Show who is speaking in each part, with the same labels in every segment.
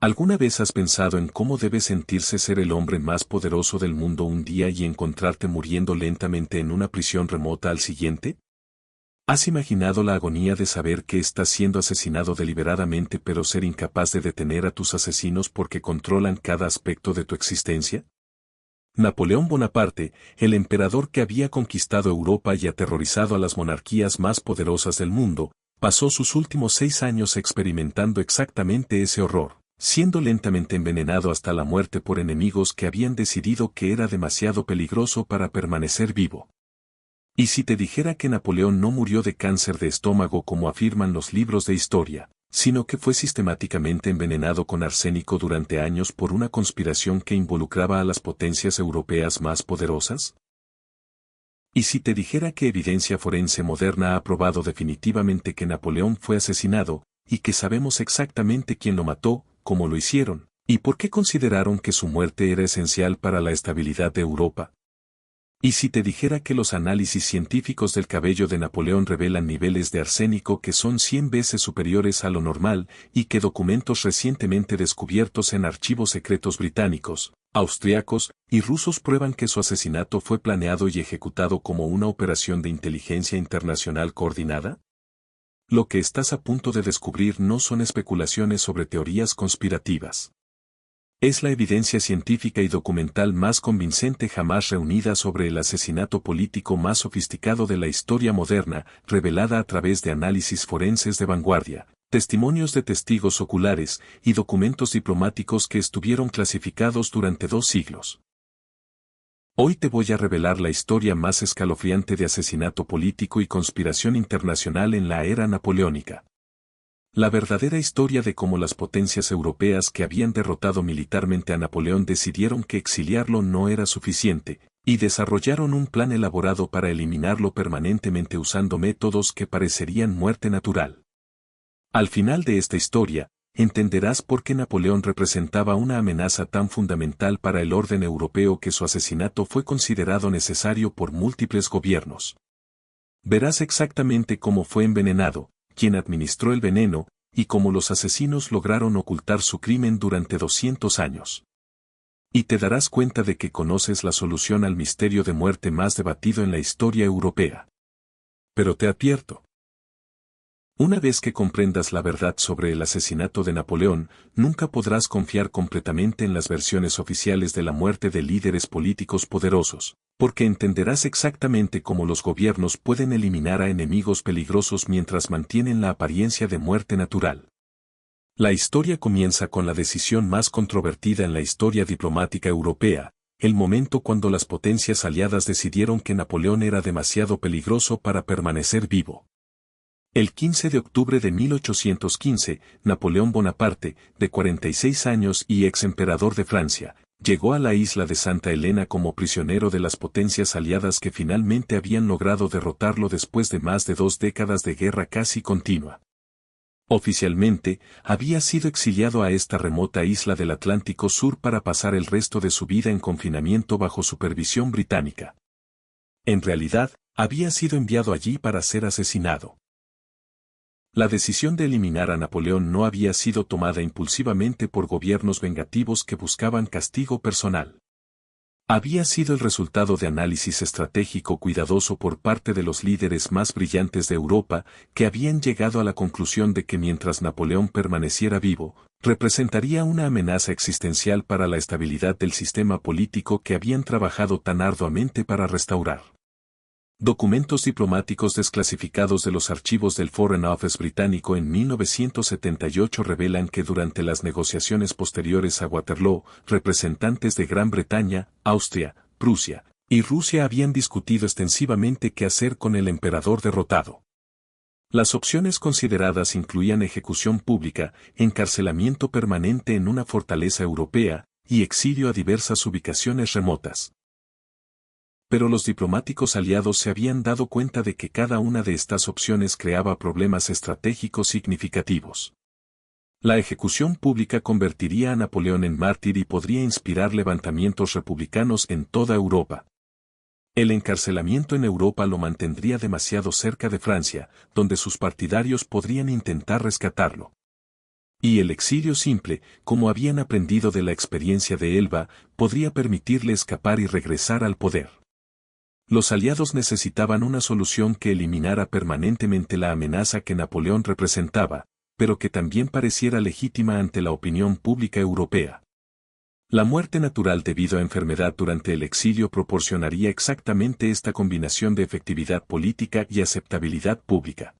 Speaker 1: ¿Alguna vez has pensado en cómo debe sentirse ser el hombre más poderoso del mundo un día y encontrarte muriendo lentamente en una prisión remota al siguiente? ¿Has imaginado la agonía de saber que estás siendo asesinado deliberadamente pero ser incapaz de detener a tus asesinos porque controlan cada aspecto de tu existencia? Napoleón Bonaparte, el emperador que había conquistado Europa y aterrorizado a las monarquías más poderosas del mundo, pasó sus últimos 6 años experimentando exactamente ese horror, siendo lentamente envenenado hasta la muerte por enemigos que habían decidido que era demasiado peligroso para permanecer vivo. ¿Y si te dijera que Napoleón no murió de cáncer de estómago como afirman los libros de historia, sino que fue sistemáticamente envenenado con arsénico durante años por una conspiración que involucraba a las potencias europeas más poderosas? ¿Y si te dijera que evidencia forense moderna ha probado definitivamente que Napoleón fue asesinado, y que sabemos exactamente quién lo mató, cómo lo hicieron, y por qué consideraron que su muerte era esencial para la estabilidad de Europa? ¿Y si te dijera que los análisis científicos del cabello de Napoleón revelan niveles de arsénico que son 100 veces superiores a lo normal y que documentos recientemente descubiertos en archivos secretos británicos, austriacos y rusos prueban que su asesinato fue planeado y ejecutado como una operación de inteligencia internacional coordinada? Lo que estás a punto de descubrir no son especulaciones sobre teorías conspirativas. Es la evidencia científica y documental más convincente jamás reunida sobre el asesinato político más sofisticado de la historia moderna, revelada a través de análisis forenses de vanguardia, testimonios de testigos oculares y documentos diplomáticos que estuvieron clasificados durante 2 siglos. Hoy te voy a revelar la historia más escalofriante de asesinato político y conspiración internacional en la era napoleónica. La verdadera historia de cómo las potencias europeas que habían derrotado militarmente a Napoleón decidieron que exiliarlo no era suficiente, y desarrollaron un plan elaborado para eliminarlo permanentemente usando métodos que parecerían muerte natural. Al final de esta historia, entenderás por qué Napoleón representaba una amenaza tan fundamental para el orden europeo que su asesinato fue considerado necesario por múltiples gobiernos. Verás exactamente cómo fue envenenado, quién administró el veneno, y cómo los asesinos lograron ocultar su crimen durante 200 años. Y te darás cuenta de que conoces la solución al misterio de muerte más debatido en la historia europea. Pero te advierto. Una vez que comprendas la verdad sobre el asesinato de Napoleón, nunca podrás confiar completamente en las versiones oficiales de la muerte de líderes políticos poderosos, porque entenderás exactamente cómo los gobiernos pueden eliminar a enemigos peligrosos mientras mantienen la apariencia de muerte natural. La historia comienza con la decisión más controvertida en la historia diplomática europea, el momento cuando las potencias aliadas decidieron que Napoleón era demasiado peligroso para permanecer vivo. El 15 de octubre de 1815, Napoleón Bonaparte, de 46 años y ex emperador de Francia, llegó a la isla de Santa Elena como prisionero de las potencias aliadas que finalmente habían logrado derrotarlo después de más de 2 décadas de guerra casi continua. Oficialmente, había sido exiliado a esta remota isla del Atlántico Sur para pasar el resto de su vida en confinamiento bajo supervisión británica. En realidad, había sido enviado allí para ser asesinado. La decisión de eliminar a Napoleón no había sido tomada impulsivamente por gobiernos vengativos que buscaban castigo personal. Había sido el resultado de análisis estratégico cuidadoso por parte de los líderes más brillantes de Europa, que habían llegado a la conclusión de que mientras Napoleón permaneciera vivo, representaría una amenaza existencial para la estabilidad del sistema político que habían trabajado tan arduamente para restaurar. Documentos diplomáticos desclasificados de los archivos del Foreign Office británico en 1978 revelan que durante las negociaciones posteriores a Waterloo, representantes de Gran Bretaña, Austria, Prusia y Rusia habían discutido extensivamente qué hacer con el emperador derrotado. Las opciones consideradas incluían ejecución pública, encarcelamiento permanente en una fortaleza europea y exilio a diversas ubicaciones remotas. Pero los diplomáticos aliados se habían dado cuenta de que cada una de estas opciones creaba problemas estratégicos significativos. La ejecución pública convertiría a Napoleón en mártir y podría inspirar levantamientos republicanos en toda Europa. El encarcelamiento en Europa lo mantendría demasiado cerca de Francia, donde sus partidarios podrían intentar rescatarlo. Y el exilio simple, como habían aprendido de la experiencia de Elba, podría permitirle escapar y regresar al poder. Los aliados necesitaban una solución que eliminara permanentemente la amenaza que Napoleón representaba, pero que también pareciera legítima ante la opinión pública europea. La muerte natural debido a enfermedad durante el exilio proporcionaría exactamente esta combinación de efectividad política y aceptabilidad pública.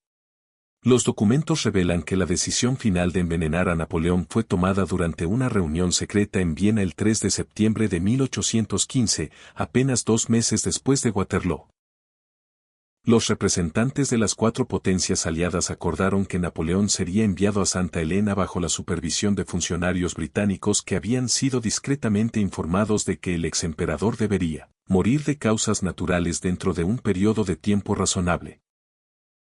Speaker 1: Los documentos revelan que la decisión final de envenenar a Napoleón fue tomada durante una reunión secreta en Viena el 3 de septiembre de 1815, apenas 2 meses después de Waterloo. Los representantes de las 4 potencias aliadas acordaron que Napoleón sería enviado a Santa Elena bajo la supervisión de funcionarios británicos que habían sido discretamente informados de que el exemperador debería morir de causas naturales dentro de un periodo de tiempo razonable.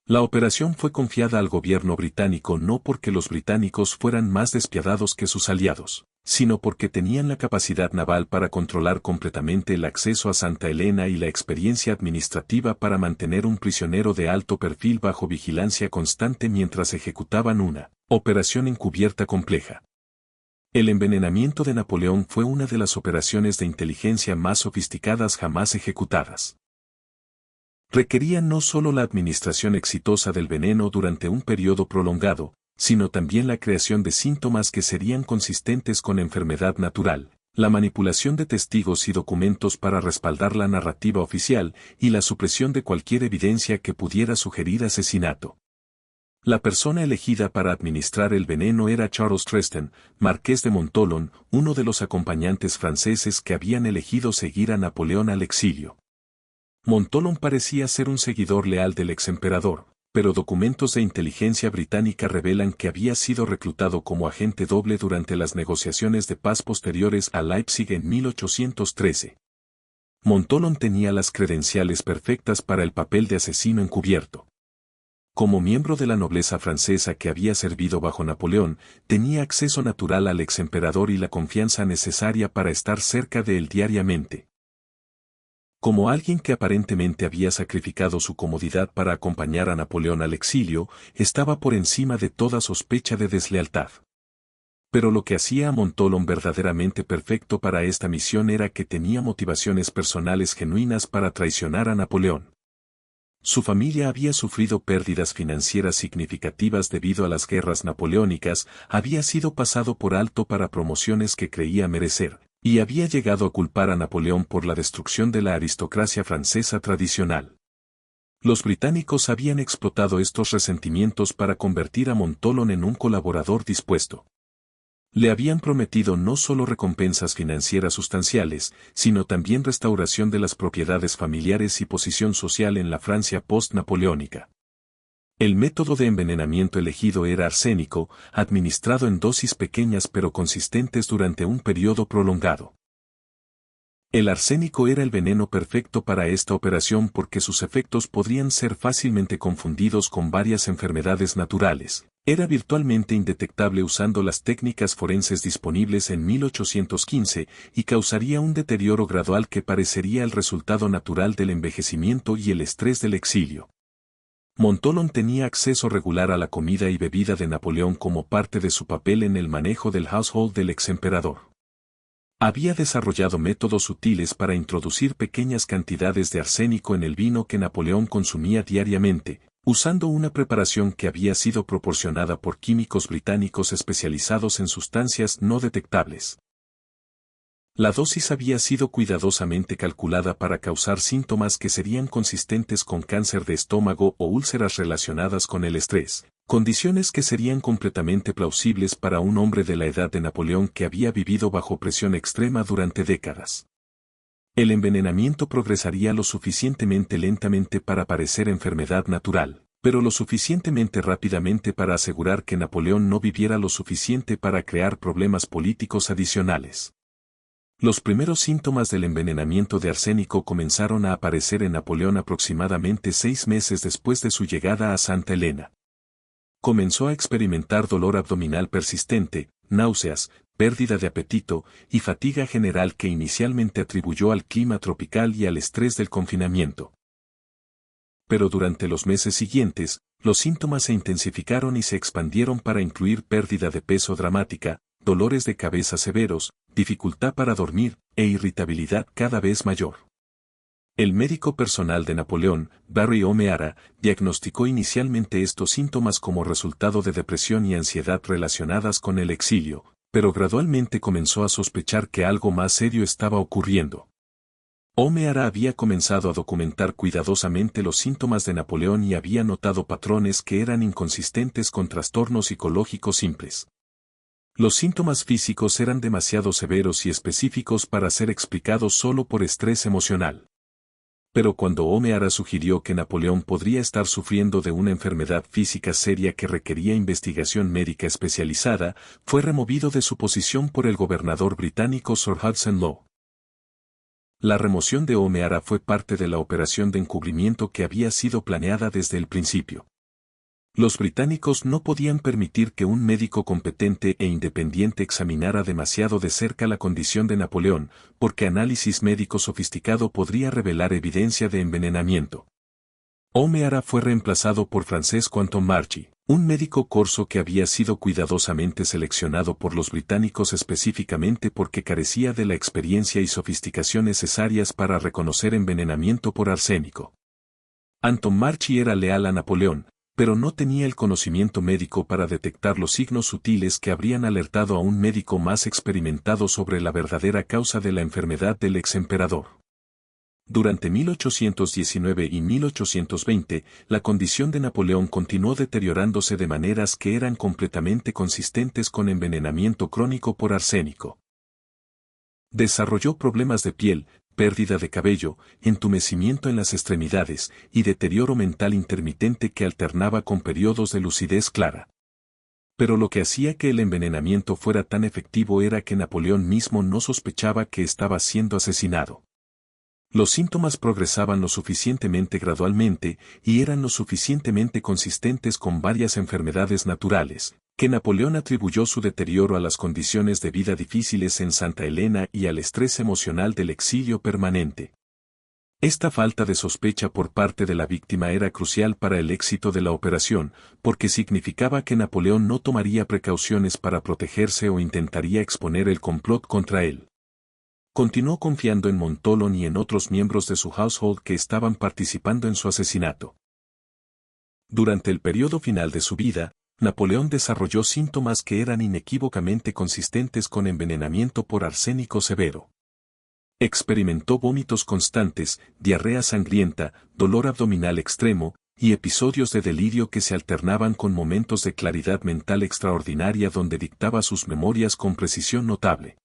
Speaker 1: La operación fue confiada al gobierno británico no porque los británicos fueran más despiadados que sus aliados, sino porque tenían la capacidad naval para controlar completamente el acceso a Santa Elena y la experiencia administrativa para mantener un prisionero de alto perfil bajo vigilancia constante mientras ejecutaban una operación encubierta compleja. El envenenamiento de Napoleón fue una de las operaciones de inteligencia más sofisticadas jamás ejecutadas. Requería no solo la administración exitosa del veneno durante un periodo prolongado, sino también la creación de síntomas que serían consistentes con enfermedad natural, la manipulación de testigos y documentos para respaldar la narrativa oficial y la supresión de cualquier evidencia que pudiera sugerir asesinato. La persona elegida para administrar el veneno era Charles Treston, marqués de Montholon, uno de los acompañantes franceses que habían elegido seguir a Napoleón al exilio. Montholon parecía ser un seguidor leal del exemperador, pero documentos de inteligencia británica revelan que había sido reclutado como agente doble durante las negociaciones de paz posteriores a Leipzig en 1813. Montholon tenía las credenciales perfectas para el papel de asesino encubierto. Como miembro de la nobleza francesa que había servido bajo Napoleón, tenía acceso natural al exemperador y la confianza necesaria para estar cerca de él diariamente. Como alguien que aparentemente había sacrificado su comodidad para acompañar a Napoleón al exilio, estaba por encima de toda sospecha de deslealtad. Pero lo que hacía a Montholon verdaderamente perfecto para esta misión era que tenía motivaciones personales genuinas para traicionar a Napoleón. Su familia había sufrido pérdidas financieras significativas debido a las guerras napoleónicas, había sido pasado por alto para promociones que creía merecer, y había llegado a culpar a Napoleón por la destrucción de la aristocracia francesa tradicional. Los británicos habían explotado estos resentimientos para convertir a Montholon en un colaborador dispuesto. Le habían prometido no solo recompensas financieras sustanciales, sino también restauración de las propiedades familiares y posición social en la Francia post-napoleónica. El método de envenenamiento elegido era arsénico, administrado en dosis pequeñas pero consistentes durante un periodo prolongado. El arsénico era el veneno perfecto para esta operación porque sus efectos podrían ser fácilmente confundidos con varias enfermedades naturales. Era virtualmente indetectable usando las técnicas forenses disponibles en 1815 y causaría un deterioro gradual que parecería el resultado natural del envejecimiento y el estrés del exilio. Montholon tenía acceso regular a la comida y bebida de Napoleón como parte de su papel en el manejo del household del exemperador. Había desarrollado métodos sutiles para introducir pequeñas cantidades de arsénico en el vino que Napoleón consumía diariamente, usando una preparación que había sido proporcionada por químicos británicos especializados en sustancias no detectables. La dosis había sido cuidadosamente calculada para causar síntomas que serían consistentes con cáncer de estómago o úlceras relacionadas con el estrés, condiciones que serían completamente plausibles para un hombre de la edad de Napoleón que había vivido bajo presión extrema durante décadas. El envenenamiento progresaría lo suficientemente lentamente para parecer enfermedad natural, pero lo suficientemente rápidamente para asegurar que Napoleón no viviera lo suficiente para crear problemas políticos adicionales. Los primeros síntomas del envenenamiento de arsénico comenzaron a aparecer en Napoleón aproximadamente 6 meses después de su llegada a Santa Elena. Comenzó a experimentar dolor abdominal persistente, náuseas, pérdida de apetito y fatiga general que inicialmente atribuyó al clima tropical y al estrés del confinamiento. Pero durante los meses siguientes, los síntomas se intensificaron y se expandieron para incluir pérdida de peso dramática, dolores de cabeza severos, dificultad para dormir, e irritabilidad cada vez mayor. El médico personal de Napoleón, Barry O'Meara, diagnosticó inicialmente estos síntomas como resultado de depresión y ansiedad relacionadas con el exilio, pero gradualmente comenzó a sospechar que algo más serio estaba ocurriendo. O'Meara había comenzado a documentar cuidadosamente los síntomas de Napoleón y había notado patrones que eran inconsistentes con trastornos psicológicos simples. Los síntomas físicos eran demasiado severos y específicos para ser explicados solo por estrés emocional. Pero cuando O'Meara sugirió que Napoleón podría estar sufriendo de una enfermedad física seria que requería investigación médica especializada, fue removido de su posición por el gobernador británico Sir Hudson Lowe. La remoción de O'Meara fue parte de la operación de encubrimiento que había sido planeada desde el principio. Los británicos no podían permitir que un médico competente e independiente examinara demasiado de cerca la condición de Napoleón, porque análisis médico sofisticado podría revelar evidencia de envenenamiento. O'Meara fue reemplazado por Francesco Antomarchi, un médico corso que había sido cuidadosamente seleccionado por los británicos específicamente porque carecía de la experiencia y sofisticación necesarias para reconocer envenenamiento por arsénico. Antomarchi era leal a Napoleón, pero no tenía el conocimiento médico para detectar los signos sutiles que habrían alertado a un médico más experimentado sobre la verdadera causa de la enfermedad del exemperador. Durante 1819 y 1820, la condición de Napoleón continuó deteriorándose de maneras que eran completamente consistentes con envenenamiento crónico por arsénico. Desarrolló problemas de piel, pérdida de cabello, entumecimiento en las extremidades y deterioro mental intermitente que alternaba con periodos de lucidez clara. Pero lo que hacía que el envenenamiento fuera tan efectivo era que Napoleón mismo no sospechaba que estaba siendo asesinado. Los síntomas progresaban lo suficientemente gradualmente y eran lo suficientemente consistentes con varias enfermedades naturales, que Napoleón atribuyó su deterioro a las condiciones de vida difíciles en Santa Elena y al estrés emocional del exilio permanente. Esta falta de sospecha por parte de la víctima era crucial para el éxito de la operación, porque significaba que Napoleón no tomaría precauciones para protegerse o intentaría exponer el complot contra él. Continuó confiando en Montholon y en otros miembros de su household que estaban participando en su asesinato. Durante el periodo final de su vida, Napoleón desarrolló síntomas que eran inequívocamente consistentes con envenenamiento por arsénico severo. Experimentó vómitos constantes, diarrea sangrienta, dolor abdominal extremo, y episodios de delirio que se alternaban con momentos de claridad mental extraordinaria donde dictaba sus memorias con precisión notable.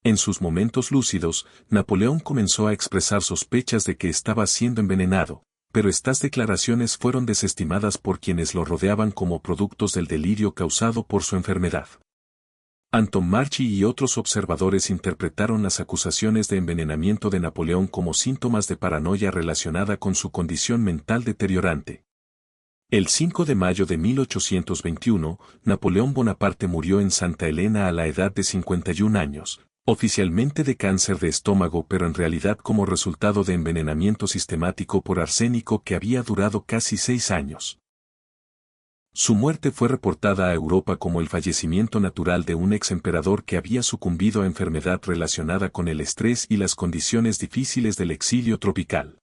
Speaker 1: En sus momentos lúcidos, Napoleón comenzó a expresar sospechas de que estaba siendo envenenado, pero estas declaraciones fueron desestimadas por quienes lo rodeaban como productos del delirio causado por su enfermedad. Antomarchi y otros observadores interpretaron las acusaciones de envenenamiento de Napoleón como síntomas de paranoia relacionada con su condición mental deteriorante. El 5 de mayo de 1821, Napoleón Bonaparte murió en Santa Elena a la edad de 51 años. Oficialmente de cáncer de estómago pero en realidad como resultado de envenenamiento sistemático por arsénico que había durado casi 6 años. Su muerte fue reportada a Europa como el fallecimiento natural de un exemperador que había sucumbido a enfermedad relacionada con el estrés y las condiciones difíciles del exilio tropical.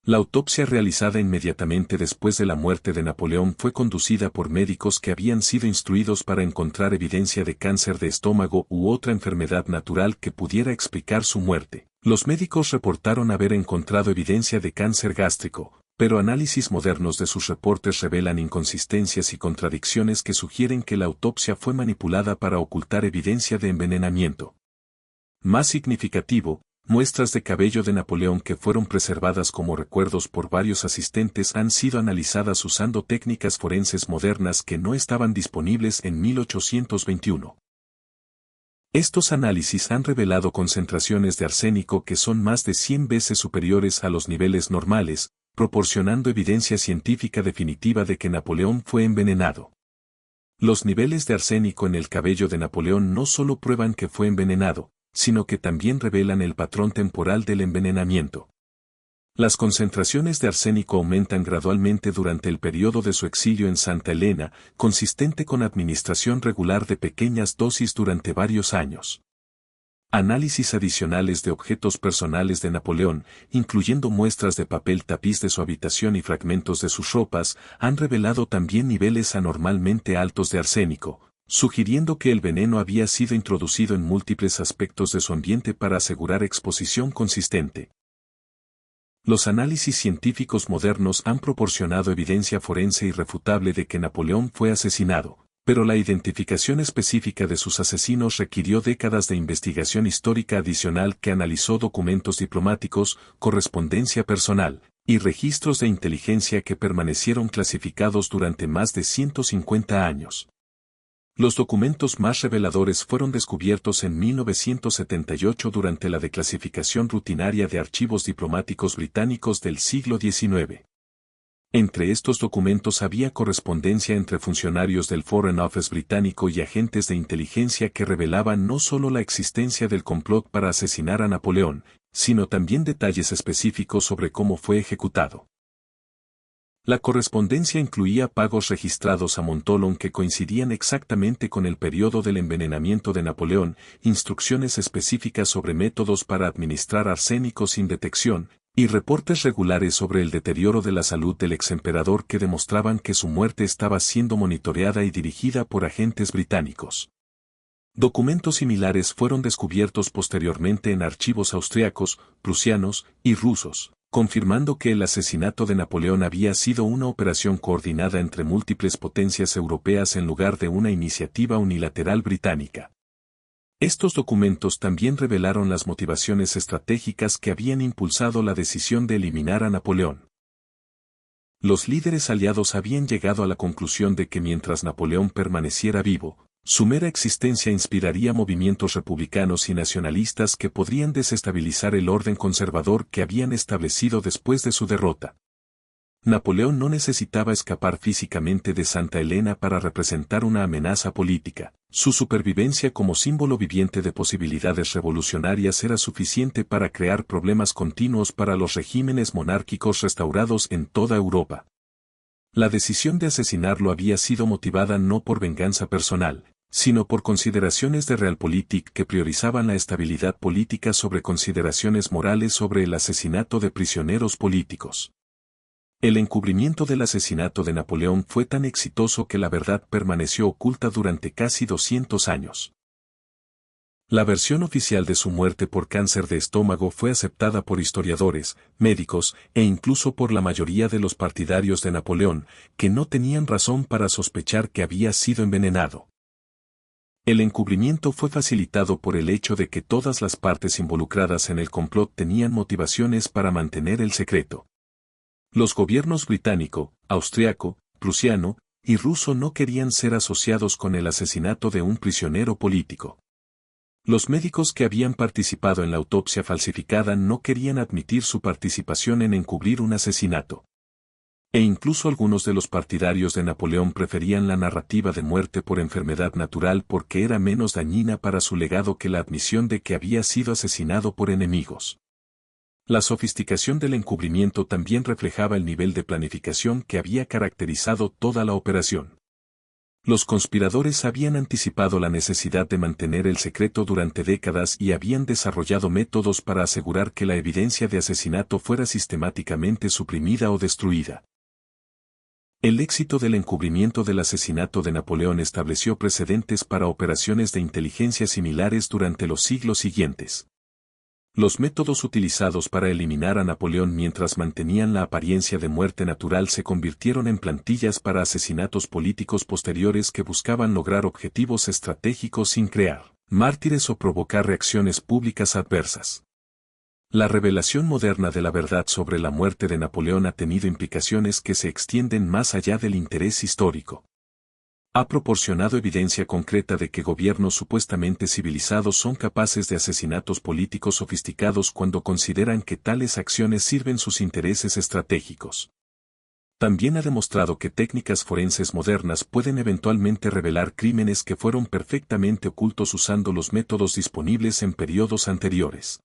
Speaker 1: La autopsia realizada inmediatamente después de la muerte de Napoleón fue conducida por médicos que habían sido instruidos para encontrar evidencia de cáncer de estómago u otra enfermedad natural que pudiera explicar su muerte. Los médicos reportaron haber encontrado evidencia de cáncer gástrico, pero análisis modernos de sus reportes revelan inconsistencias y contradicciones que sugieren que la autopsia fue manipulada para ocultar evidencia de envenenamiento. Más significativo, muestras de cabello de Napoleón que fueron preservadas como recuerdos por varios asistentes han sido analizadas usando técnicas forenses modernas que no estaban disponibles en 1821. Estos análisis han revelado concentraciones de arsénico que son más de 100 veces superiores a los niveles normales, proporcionando evidencia científica definitiva de que Napoleón fue envenenado. Los niveles de arsénico en el cabello de Napoleón no solo prueban que fue envenenado, sino que también revelan el patrón temporal del envenenamiento. Las concentraciones de arsénico aumentan gradualmente durante el periodo de su exilio en Santa Elena, consistente con administración regular de pequeñas dosis durante varios años. Análisis adicionales de objetos personales de Napoleón, incluyendo muestras de papel tapiz de su habitación y fragmentos de sus ropas, han revelado también niveles anormalmente altos de arsénico, sugiriendo que el veneno había sido introducido en múltiples aspectos de su ambiente para asegurar exposición consistente. Los análisis científicos modernos han proporcionado evidencia forense irrefutable de que Napoleón fue asesinado, pero la identificación específica de sus asesinos requirió décadas de investigación histórica adicional que analizó documentos diplomáticos, correspondencia personal, y registros de inteligencia que permanecieron clasificados durante más de 150 años. Los documentos más reveladores fueron descubiertos en 1978 durante la declasificación rutinaria de archivos diplomáticos británicos del siglo XIX. Entre estos documentos había correspondencia entre funcionarios del Foreign Office británico y agentes de inteligencia que revelaban no solo la existencia del complot para asesinar a Napoleón, sino también detalles específicos sobre cómo fue ejecutado. La correspondencia incluía pagos registrados a Montholon que coincidían exactamente con el periodo del envenenamiento de Napoleón, instrucciones específicas sobre métodos para administrar arsénico sin detección, y reportes regulares sobre el deterioro de la salud del exemperador que demostraban que su muerte estaba siendo monitoreada y dirigida por agentes británicos. Documentos similares fueron descubiertos posteriormente en archivos austriacos, prusianos y rusos, confirmando que el asesinato de Napoleón había sido una operación coordinada entre múltiples potencias europeas en lugar de una iniciativa unilateral británica. Estos documentos también revelaron las motivaciones estratégicas que habían impulsado la decisión de eliminar a Napoleón. Los líderes aliados habían llegado a la conclusión de que mientras Napoleón permaneciera vivo, su mera existencia inspiraría movimientos republicanos y nacionalistas que podrían desestabilizar el orden conservador que habían establecido después de su derrota. Napoleón no necesitaba escapar físicamente de Santa Elena para representar una amenaza política. Su supervivencia como símbolo viviente de posibilidades revolucionarias era suficiente para crear problemas continuos para los regímenes monárquicos restaurados en toda Europa. La decisión de asesinarlo había sido motivada no por venganza personal, sino por consideraciones de Realpolitik que priorizaban la estabilidad política sobre consideraciones morales sobre el asesinato de prisioneros políticos. El encubrimiento del asesinato de Napoleón fue tan exitoso que la verdad permaneció oculta durante casi 200 años. La versión oficial de su muerte por cáncer de estómago fue aceptada por historiadores, médicos e incluso por la mayoría de los partidarios de Napoleón, que no tenían razón para sospechar que había sido envenenado. El encubrimiento fue facilitado por el hecho de que todas las partes involucradas en el complot tenían motivaciones para mantener el secreto. Los gobiernos británico, austriaco, prusiano y ruso no querían ser asociados con el asesinato de un prisionero político. Los médicos que habían participado en la autopsia falsificada no querían admitir su participación en encubrir un asesinato. E incluso algunos de los partidarios de Napoleón preferían la narrativa de muerte por enfermedad natural porque era menos dañina para su legado que la admisión de que había sido asesinado por enemigos. La sofisticación del encubrimiento también reflejaba el nivel de planificación que había caracterizado toda la operación. Los conspiradores habían anticipado la necesidad de mantener el secreto durante décadas y habían desarrollado métodos para asegurar que la evidencia de asesinato fuera sistemáticamente suprimida o destruida. El éxito del encubrimiento del asesinato de Napoleón estableció precedentes para operaciones de inteligencia similares durante los siglos siguientes. Los métodos utilizados para eliminar a Napoleón mientras mantenían la apariencia de muerte natural se convirtieron en plantillas para asesinatos políticos posteriores que buscaban lograr objetivos estratégicos sin crear mártires o provocar reacciones públicas adversas. La revelación moderna de la verdad sobre la muerte de Napoleón ha tenido implicaciones que se extienden más allá del interés histórico. Ha proporcionado evidencia concreta de que gobiernos supuestamente civilizados son capaces de asesinatos políticos sofisticados cuando consideran que tales acciones sirven sus intereses estratégicos. También ha demostrado que técnicas forenses modernas pueden eventualmente revelar crímenes que fueron perfectamente ocultos usando los métodos disponibles en periodos anteriores.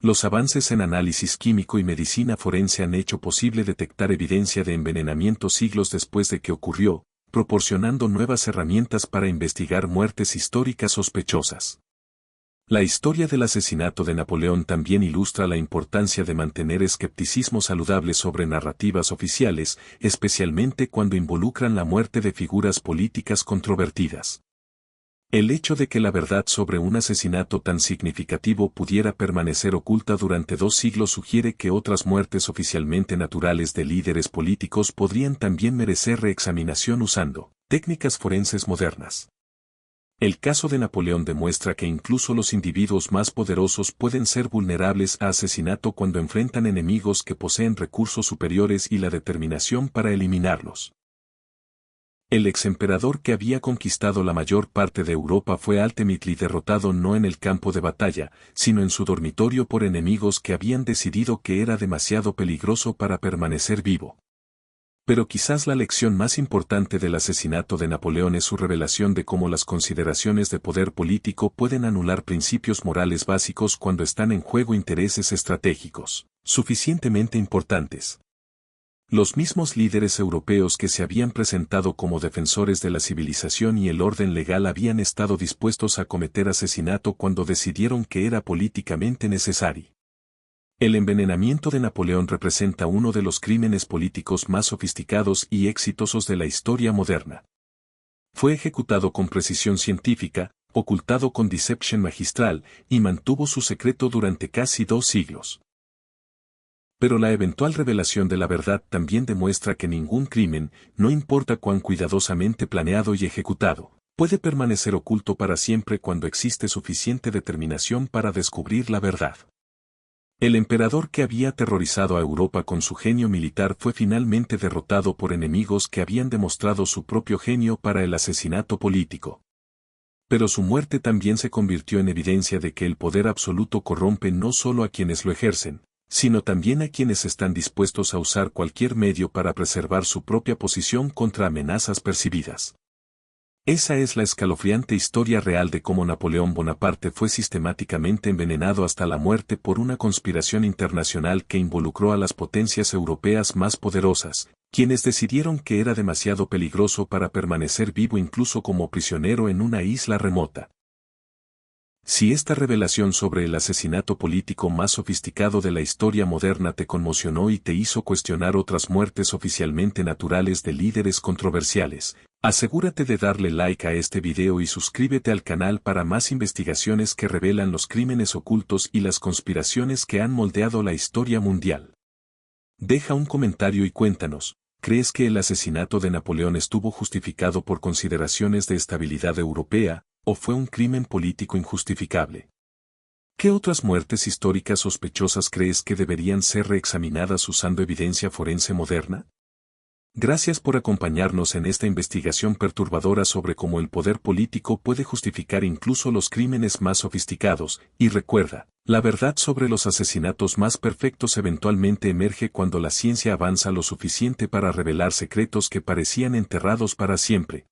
Speaker 1: Los avances en análisis químico y medicina forense han hecho posible detectar evidencia de envenenamiento siglos después de que ocurrió, proporcionando nuevas herramientas para investigar muertes históricas sospechosas. La historia del asesinato de Napoleón también ilustra la importancia de mantener escepticismo saludable sobre narrativas oficiales, especialmente cuando involucran la muerte de figuras políticas controvertidas. El hecho de que la verdad sobre un asesinato tan significativo pudiera permanecer oculta durante 2 siglos sugiere que otras muertes oficialmente naturales de líderes políticos podrían también merecer reexaminación usando técnicas forenses modernas. El caso de Napoleón demuestra que incluso los individuos más poderosos pueden ser vulnerables a asesinato cuando enfrentan enemigos que poseen recursos superiores y la determinación para eliminarlos. El exemperador que había conquistado la mayor parte de Europa fue ultimately derrotado no en el campo de batalla, sino en su dormitorio por enemigos que habían decidido que era demasiado peligroso para permanecer vivo. Pero quizás la lección más importante del asesinato de Napoleón es su revelación de cómo las consideraciones de poder político pueden anular principios morales básicos cuando están en juego intereses estratégicos suficientemente importantes. Los mismos líderes europeos que se habían presentado como defensores de la civilización y el orden legal habían estado dispuestos a cometer asesinato cuando decidieron que era políticamente necesario. El envenenamiento de Napoleón representa uno de los crímenes políticos más sofisticados y exitosos de la historia moderna. Fue ejecutado con precisión científica, ocultado con decepción magistral, y mantuvo su secreto durante casi 2 siglos. Pero la eventual revelación de la verdad también demuestra que ningún crimen, no importa cuán cuidadosamente planeado y ejecutado, puede permanecer oculto para siempre cuando existe suficiente determinación para descubrir la verdad. El emperador que había aterrorizado a Europa con su genio militar fue finalmente derrotado por enemigos que habían demostrado su propio genio para el asesinato político. Pero su muerte también se convirtió en evidencia de que el poder absoluto corrompe no solo a quienes lo ejercen, sino también a quienes están dispuestos a usar cualquier medio para preservar su propia posición contra amenazas percibidas. Esa es la escalofriante historia real de cómo Napoleón Bonaparte fue sistemáticamente envenenado hasta la muerte por una conspiración internacional que involucró a las potencias europeas más poderosas, quienes decidieron que era demasiado peligroso para permanecer vivo incluso como prisionero en una isla remota. Si esta revelación sobre el asesinato político más sofisticado de la historia moderna te conmocionó y te hizo cuestionar otras muertes oficialmente naturales de líderes controversiales, asegúrate de darle like a este video y suscríbete al canal para más investigaciones que revelan los crímenes ocultos y las conspiraciones que han moldeado la historia mundial. Deja un comentario y cuéntanos, ¿crees que el asesinato de Napoleón estuvo justificado por consideraciones de estabilidad europea, o fue un crimen político injustificable? ¿Qué otras muertes históricas sospechosas crees que deberían ser reexaminadas usando evidencia forense moderna? Gracias por acompañarnos en esta investigación perturbadora sobre cómo el poder político puede justificar incluso los crímenes más sofisticados, y recuerda, la verdad sobre los asesinatos más perfectos eventualmente emerge cuando la ciencia avanza lo suficiente para revelar secretos que parecían enterrados para siempre.